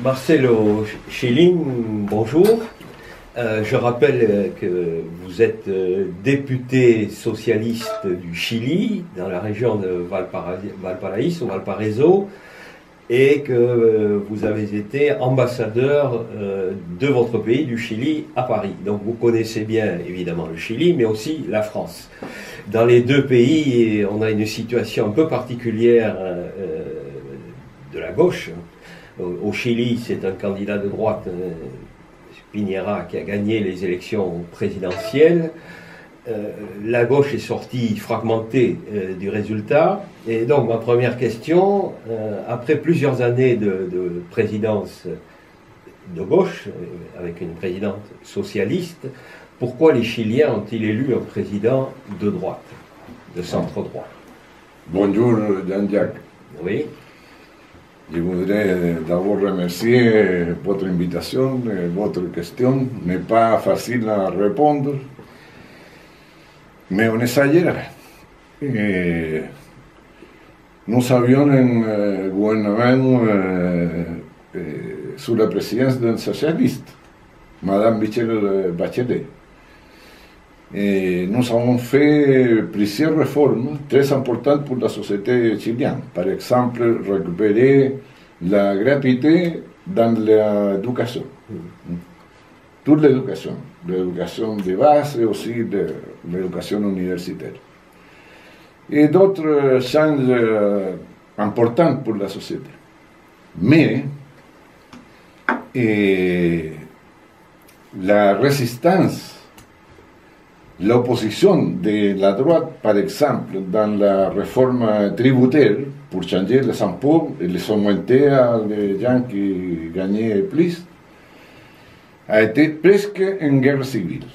Marcelo Schilling, bonjour. Je rappelle que vous êtes député socialiste du Chili, dans la région de Valparaíso, et que vous avez été ambassadeur de votre pays, du Chili, à Paris. Donc vous connaissez bien évidemment le Chili, mais aussi la France. Dans les deux pays, on a une situation un peu particulière de la gauche. Au Chili, c'est un candidat de droite, Piñera, qui a gagné les élections présidentielles. La gauche est sortie fragmentée du résultat. Et donc, ma première question, après plusieurs années de présidence de gauche, avec une présidente socialiste, pourquoi les Chiliens ont-ils élu un président de droite, de centre-droit? Bonjour, Jean-Jacques. Oui. Je voudrais d'abord remercier votre invitation, votre question. N'est pas facile à répondre, mais on exagère. Nous avions un gouvernement sous la présidence d'un socialiste, Madame Michelle Bachelet. Et nous avons fait plusieurs réformes très importantes pour la société chilienne. Par exemple, récupérer la gratuité dans l'éducation. Toute l'éducation de base et aussi l'éducation universitaire. Et d'autres changes importants pour la société. Mais la résistance, l'opposition de la droite, par exemple, dans la réforme tributaire, pour changer les impôts et les augmenter à les gens qui gagnaient plus, a été presque une guerre civile.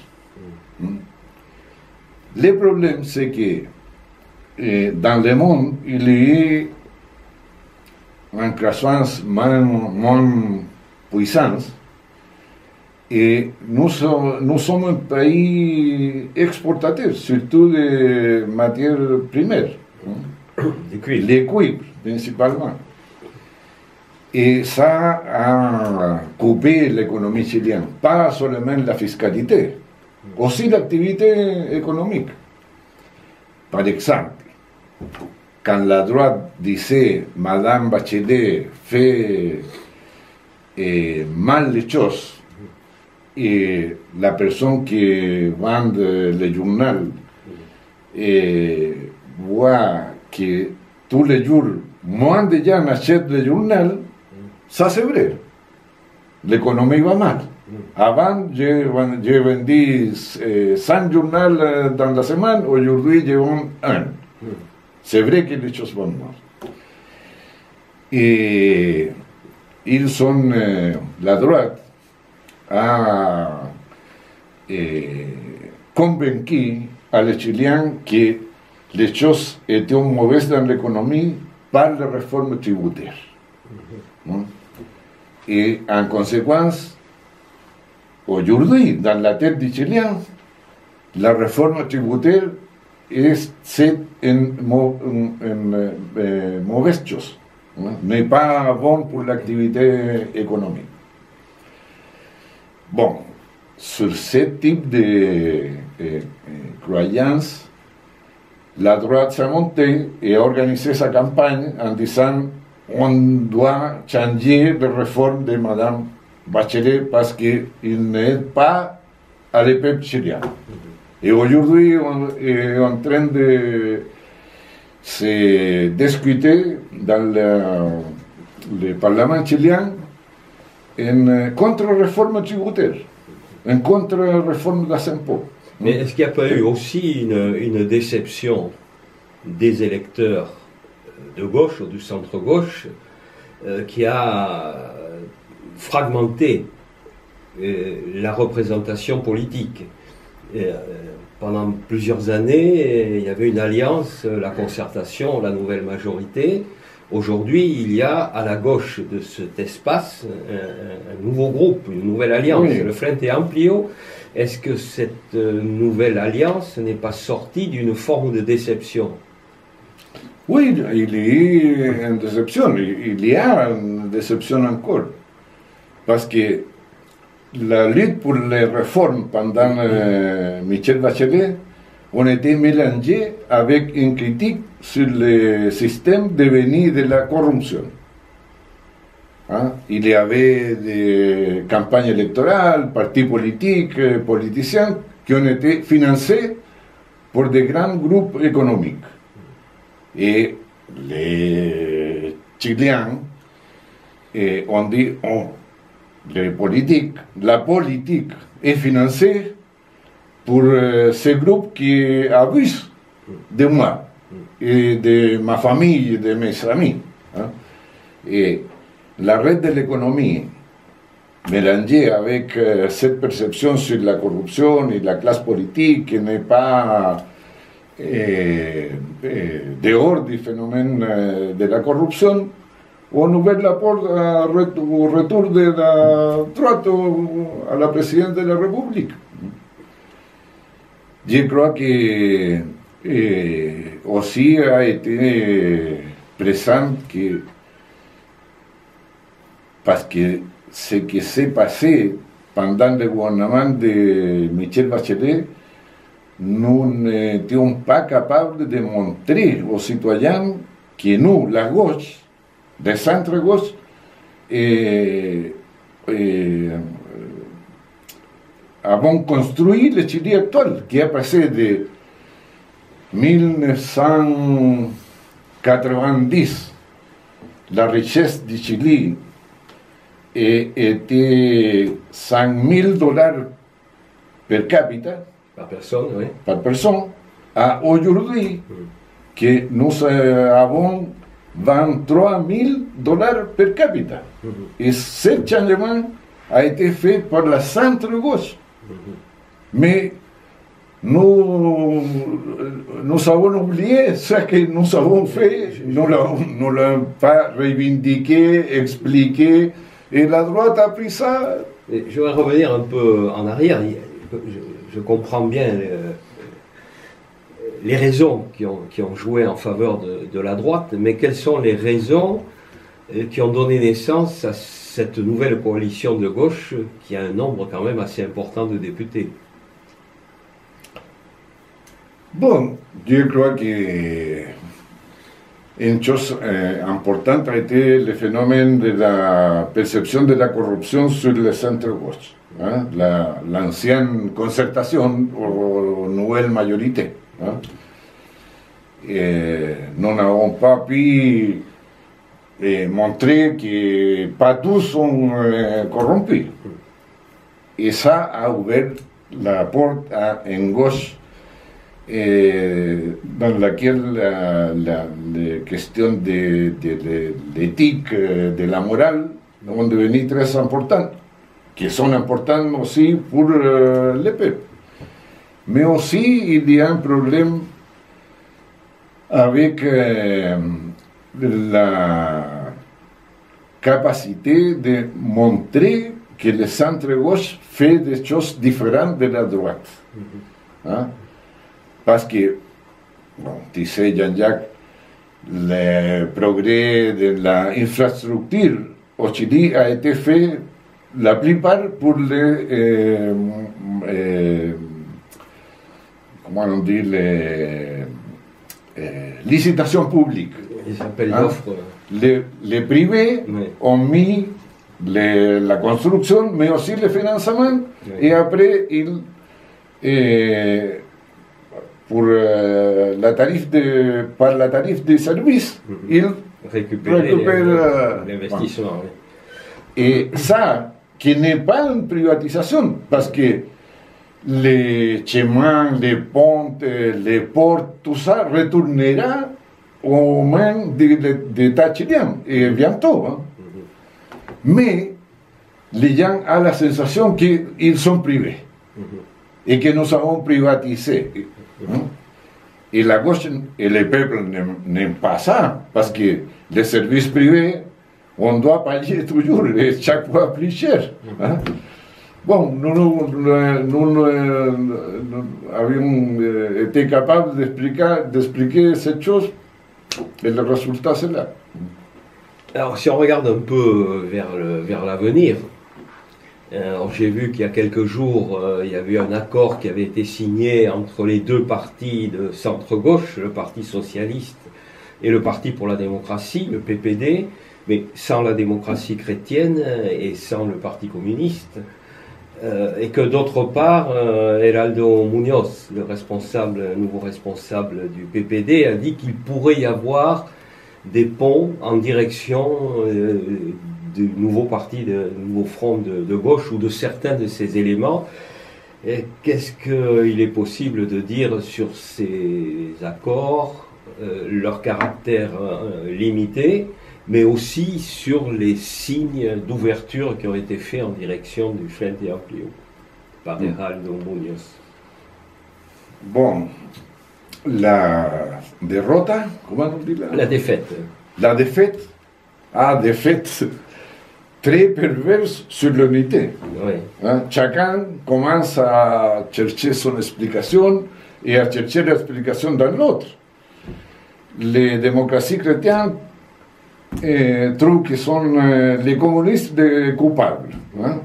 Le problème, c'est que dans le monde, il y a une croissance moins puissante. Et nous sommes un pays exportateur, surtout de matières primaires, les cuivres principalement. Et ça a coupé l'économie chilienne, pas seulement la fiscalité, aussi l'activité économique. Par exemple, quand la droite disait « Madame Bachelet fait mal les choses », et la personne qui vend le journal voit que tous les jours, moins de gens achètent le journal, ça c'est vrai. L'économie va mal. Avant, j'ai vendu 100 journaux dans la semaine, aujourd'hui, je vends un. C'est vrai que les choses vont mal. Et ils sont, la droite, a convaincu à les Chiliens que les choses étaient mauvaises dans l'économie par les réformes tributaires. Et en conséquence, aujourd'hui, dans la tête des Chiliens, la réforme tributaire c'est une mauvaise chose, n'est pas bon pour l'activité économique. Bon, sur ce type de croyance, la droite s'est montée et a organisé sa campagne en disant on doit changer les réformes de Mme Bachelet parce qu'il n'aide pas à le peuple chilien. Et aujourd'hui, on est en train de se discuter dans le Parlement chilien une contre-réforme tributaire, une contre-réforme des impôts. Mais est-ce qu'il n'y a pas eu aussi une déception des électeurs de gauche ou du centre-gauche qui a fragmenté la représentation politique? Pendant plusieurs années, il y avait une alliance, la concertation, la nouvelle majorité. Aujourd'hui, il y a à la gauche de cet espace un nouveau groupe, une nouvelle alliance, oui. Le Frente Amplio. Est-ce que cette nouvelle alliance n'est pas sortie d'une forme de déception? Oui, il y a une déception, il y a une déception encore. parce que la lutte pour les réformes pendant Michel Bachelet, on était mélangé avec une critique sur le système devenu de la corruption. Hein? Il y avait des campagnes électorales, partis politiques, politiciens qui ont été financés por de grands groupes économiques. Et les Chiliens ont dit, oh, la politique est financée pour ces groupes qui abusent de moi et de ma famille et de mes amis. Hein? Et l'arrêt de l'économie, mélangé avec cette perception sur la corruption et la classe politique qui n'est pas dehors du phénomène de la corruption, on ouvre la porte au retour de la droite à la présidence de la République. Je crois que aussi a été présent que, parce que ce qui s'est passé pendant le gouvernement de Michel Bachelet, nous n'étions pas capables de montrer aux citoyens que nous, la gauche, le centre-gauche, avons construit le Chili actuel, qui a passé de 1990, la richesse du Chili était $100,000 per capita, par personne, à aujourd'hui que nous avons $23,000 per capita. Et ce changement a été fait par la centre-gauche. Mais nous avons oublié ce que nous avons fait, nous ne l'avons pas revendiqué, expliqué, et la droite a pris ça. Je voudrais revenir un peu en arrière. Je comprends bien les raisons qui ont joué en faveur de la droite, mais quelles sont les raisons qui ont donné naissance à cette nouvelle coalition de gauche qui a un nombre quand même assez important de députés? Bon, je crois que une chose importante a été le phénomène de la perception de la corruption sur le centre-gauche, hein, l'ancienne concertation aux nouvelles majorités. Hein. Nous n'avons pas pu montrer que pas tous sont corrompus. Et ça a ouvert la porte à une gauche dans laquelle les questions de l'éthique, de la morale ont devenu très importantes, qui sont importantes aussi pour le peuple. Mais aussi, il y a un problème avec la capacité de montrer que le centre-gauche fait des choses différentes de la droite. Hein? Parce que, bon, tu sais, Jean-Jacques, le progrès de l'infrastructure au Chili a été fait la plupart pour les comment on dit, les licitations publiques. Les appels d'offres. Les privés ont mis la construction, mais aussi le financement, et après, pour par la tarif des services, ils récupèrent l'investissement. Et ça, qui n'est pas une privatisation, parce que les chemins, les ponts, les ports, tout ça retournera aux mains de l'État chilien, et bientôt. Hein. Mais les gens ont la sensation qu'ils sont privés et que nous avons privatisé. Et la gauche et le peuple n'aiment pas ça, parce que les services privés, on doit payer toujours, et chaque fois plus cher. Hein. Bon, nous avions été capables d'expliquer cette chose, et le résultat c'est là. Alors, si on regarde un peu vers l'avenir, J'ai vu qu'il y a quelques jours, il y avait un accord qui avait été signé entre les deux partis de centre-gauche, le Parti socialiste et le Parti pour la démocratie, le PPD, mais sans la démocratie chrétienne et sans le Parti communiste. Et que d'autre part, Heraldo Muñoz, le nouveau responsable du PPD, a dit qu'il pourrait y avoir des ponts en direction du nouveau parti, du nouveau front de gauche ou de certains de ces éléments. Et qu'est-ce qu'il est possible de dire sur ces accords, leur caractère limité, mais aussi sur les signes d'ouverture qui ont été faits en direction du Frente Amplio par Heraldo Muñoz? Bon, la derrota, comment on dit là? La défaite. La défaite, défaite très perverse sur l'unité. Oui. Hein? Chacun commence à chercher son explication et à chercher l'explication dans l'autre. Les démocraties chrétiennes trouvent que sont les communistes des coupables. Hein?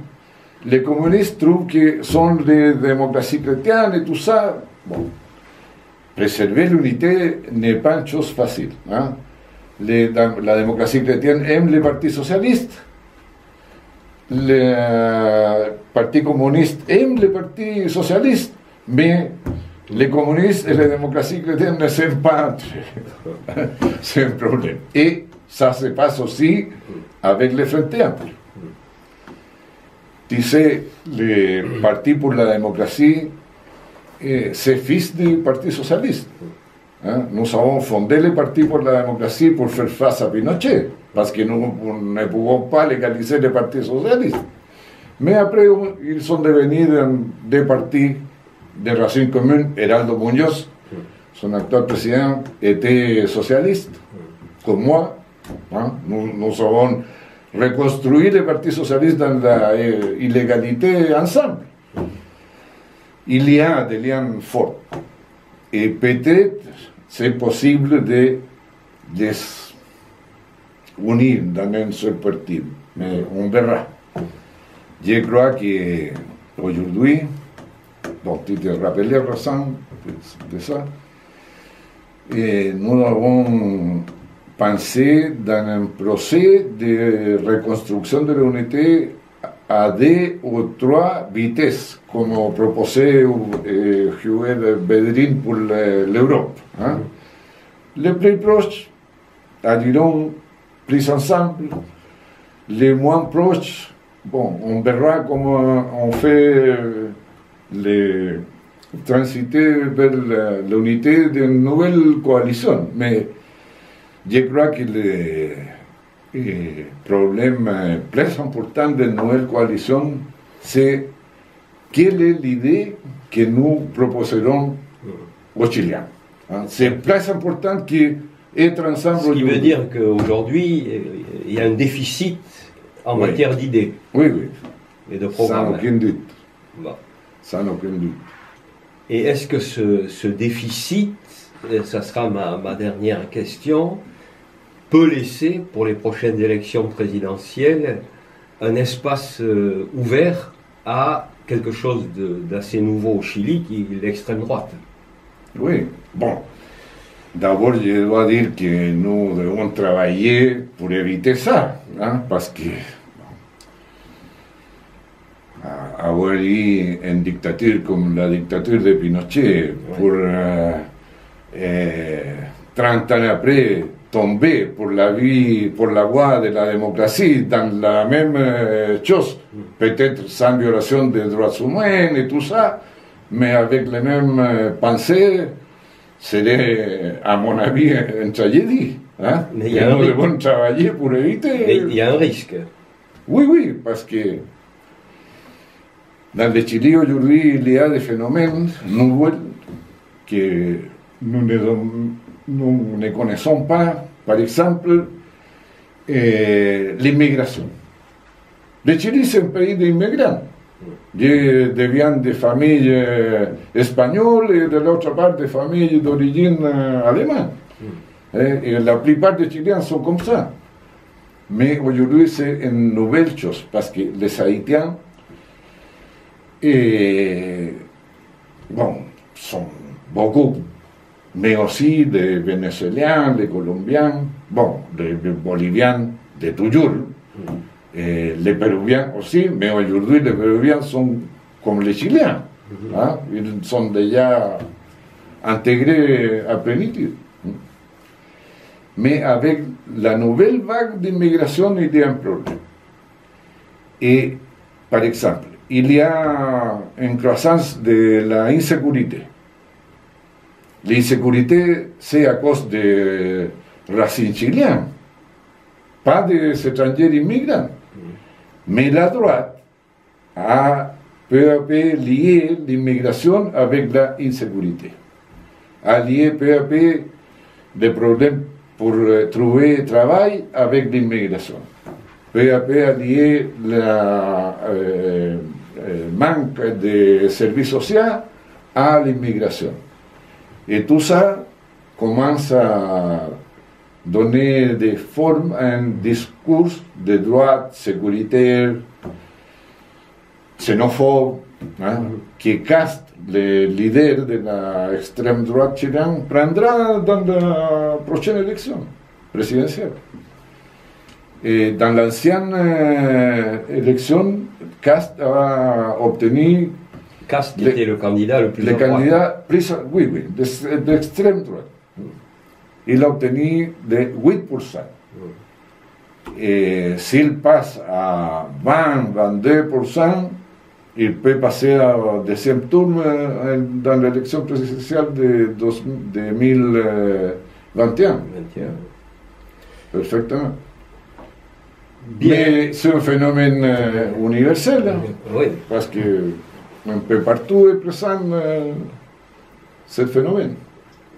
Les communistes trouvent que sont les démocraties chrétiennes et tout ça. Bon. Préserver l'unité n'est pas une chose facile. Hein? La démocratie chrétienne aime les partis socialistes. Le Parti communiste aime les partis socialistes, mais les communistes et les démocraties chrétiennes ne s'aiment pas. C'est un problème. Et ça se passe aussi avec les Frente Amplio. Tu sais, les partis pour la démocratie, c'est fils du Parti socialiste. Hein? Nous avons fondé le Parti pour la démocratie pour faire face à Pinochet, parce que nous ne pouvons pas légaliser le Parti socialiste. Mais après, ils sont devenus des partis de racines communes. Heraldo Muñoz, son actuel président, était socialiste, comme moi. Hein? Nous avons reconstruit le Parti socialiste dans la illégalité ensemble. Il y a des liens forts. Et peut-être c'est possible de les unir dans un seul parti. Mais on verra. Je crois qu'aujourd'hui, donc tu te rappelais raison de ça, et nous avons pensé dans un procès de reconstruction de l'unité à 2 ou 3 vitesses, comme proposait Joël Bedrin pour l'Europe. Hein? Les plus proches agiront plus ensemble, les moins proches, bon, on verra comment on fait les transiter vers l'unité d'une nouvelle coalition. Mais je crois que le problème plus important de la nouvelle coalition, c'est quelle est l'idée que nous proposerons aux Chiliens. Hein? C'est plus important qu'être ensemble. Ce qui veut dire qu'aujourd'hui, il y a un déficit en matière d'idées. Oui, oui. Et de programmes. Sans aucun doute. Bon. Sans aucun doute. Et est-ce que ce déficit, ça sera ma dernière question, peut laisser, pour les prochaines élections présidentielles, un espace ouvert à quelque chose d'assez nouveau au Chili, qui est l'extrême droite? Oui, bon. D'abord, je dois dire que nous devons travailler pour éviter ça, hein, parce que avoir eu une dictature comme la dictature de Pinochet, pour 30 ans après, tomber pour la voie de la démocratie dans la même chose, peut-être sans violation des droits humains et tout ça, mais avec les mêmes pensées, serait, à mon avis, une tragédie. Hein? Mais nous devons travailler pour éviter. Mais il y a un risque. Oui, oui, parce que dans le Chili aujourd'hui, il y a des phénomènes nouveaux que nous ne connaissons pas. Par exemple, l'immigration. Le Chili, c'est un pays d'immigrants. Je deviens de familles espagnoles et de l'autre part de familles d'origine allemande. Et la plupart des Chiliens sont comme ça. Mais aujourd'hui, c'est une nouvelle chose, parce que les Haïtiens Et bon, sont beaucoup, mais aussi des Vénézuéliens, des Colombiens, bon, des Boliviens, de toujours, et les Péruviens aussi, mais aujourd'hui les Péruviens sont comme les Chiliens, hein, ils sont déjà intégrés à plénitude. Mais avec la nouvelle vague d'immigration, il y a un problème. Et, par exemple, il y a une croissance de l'insécurité. L'insécurité, c'est à cause des racines chiliennes, pas des étrangers immigrants. Mais la droite a peu à peu lié l'immigration avec l'insécurité. A lié peu à peu des problèmes pour trouver travail avec l'immigration. Peu à peu a lié le manque de services sociaux à l'immigration. Et tout ça commence à donner des formes à un discours de droite sécuritaire, xénophobe, hein, qui casse le leader de l'extrême droite chilienne, prendra dans la prochaine élection présidentielle. Et dans l'ancienne élection, Cast a obtenu... Cast était le candidat le plus le candidat, oui, d'extrême droite. Il a obtenu de 8%. Et s'il passe à 20-22%, il peut passer au deuxième tour dans l'élection présidentielle de 2021. Perfectement. Bien. Mais c'est un phénomène universel, hein, Oui. parce que un peu partout est présent ce phénomène.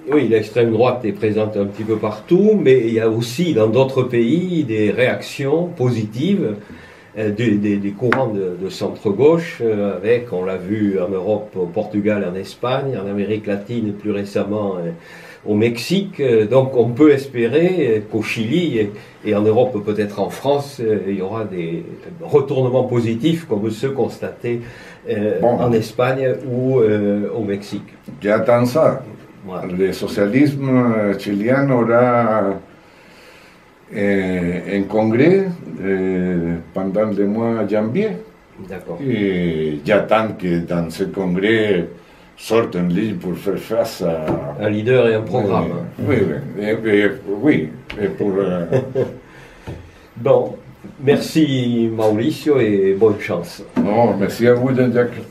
Oui, l'extrême droite est présente un petit peu partout, mais il y a aussi dans d'autres pays des réactions positives des courants de centre-gauche, avec, on l'a vu en Europe, au Portugal, en Espagne, en Amérique latine, plus récemment au Mexique. Donc on peut espérer qu'au Chili et en Europe, peut-être en France, il y aura des retournements positifs comme ceux constatés en Espagne ou au Mexique. J'attends ça. Voilà. Le socialisme chilien aura un congrès pendant le mois de janvier. D'accord. Et j'attends que dans ce congrès sorte un livre pour faire face à... Un leader et un programme. Oui, et pour... Bon, merci Mauricio et bonne chance. Non, merci à vous, Jean-Jacques.